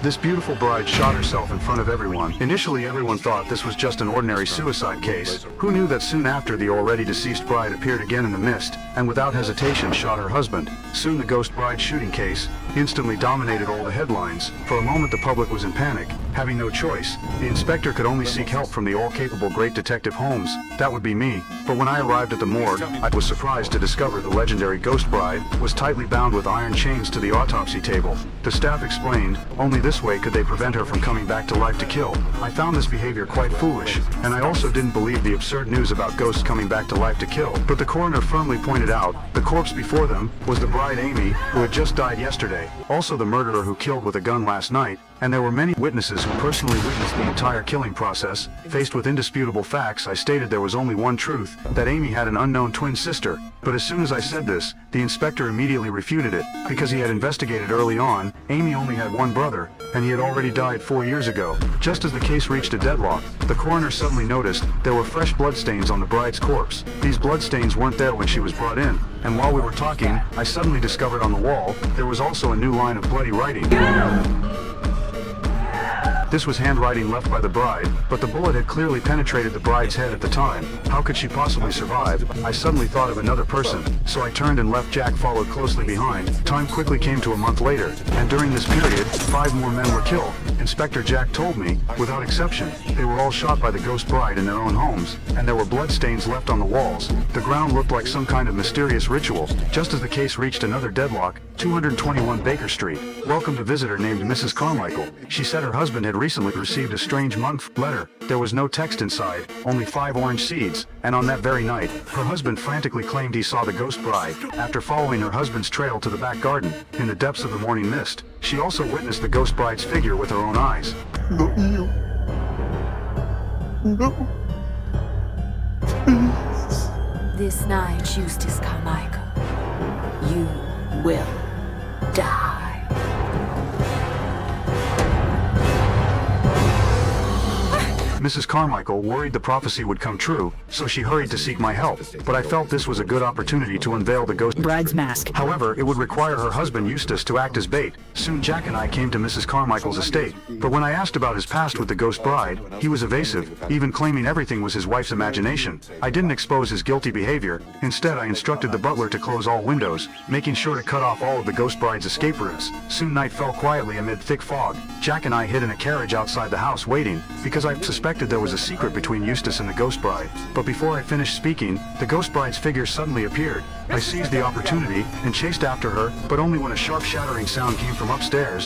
This beautiful bride shot herself in front of everyone. Initially, everyone thought this was just an ordinary suicide case. Who knew that soon after the already deceased bride appeared again in the mist, and without hesitation shot her husband. Soon the ghost bride shooting case instantly dominated all the headlines. For a moment the public was in panic. Having no choice, the inspector could only seek help from the all-capable great detective Holmes. That would be me. But when I arrived at the morgue, I was surprised to discover the legendary ghost bride was tightly bound with iron chains to the autopsy table. The staff explained, only this way could they prevent her from coming back to life to kill. I found this behavior quite foolish, and I also didn't believe the absurd news about ghosts coming back to life to kill. But the coroner firmly pointed out, the corpse before them was the bride Amy, who had just died yesterday. Also the murderer who killed with a gun last night, and there were many witnesses who personally witnessed the entire killing process. Faced with indisputable facts, I stated there was only one truth, that Amy had an unknown twin sister. But as soon as I said this, the inspector immediately refuted it. Because he had investigated early on, Amy only had one brother, and he had already died 4 years ago. Just as the case reached a deadlock, the coroner suddenly noticed there were fresh bloodstains on the bride's corpse. These bloodstains weren't there when she was brought in, and while we were talking, I suddenly discovered on the wall, there was also a new line of bloody writing. This was handwriting left by the bride, but the bullet had clearly penetrated the bride's head at the time. How could she possibly survive? I suddenly thought of another person, so I turned and left. Jack followed closely behind. Time quickly came to a month later, and during this period, 5 more men were killed. Inspector Jack told me, without exception, they were all shot by the ghost bride in their own homes, and there were bloodstains left on the walls. The ground looked like some kind of mysterious ritual. Just as the case reached another deadlock, 221 Baker Street welcomed a visitor named Mrs. Carmichael. She said her husband had recently received a strange month letter. There was no text inside, only 5 orange seeds, and on that very night, her husband frantically claimed he saw the ghost bride. After following her husband's trail to the back garden, in the depths of the morning mist, she also witnessed the ghost bride's figure with her own eyes. No. This night, Eustace Carmichael, you will die. Mrs. Carmichael worried the prophecy would come true, so she hurried to seek my help, but I felt this was a good opportunity to unveil the ghost bride's mask. However, it would require her husband Eustace to act as bait. Soon Jack and I came to Mrs. Carmichael's estate, but when I asked about his past with the ghost bride, he was evasive, even claiming everything was his wife's imagination. I didn't expose his guilty behavior. Instead, I instructed the butler to close all windows, making sure to cut off all of the ghost bride's escape routes. Soon night fell quietly amid thick fog. Jack and I hid in a carriage outside the house waiting, because I suspected there was a secret between Eustace and the ghost bride. But before I finished speaking, the ghost bride's figure suddenly appeared. I seized the opportunity and chased after her, but only when a sharp shattering sound came from upstairs.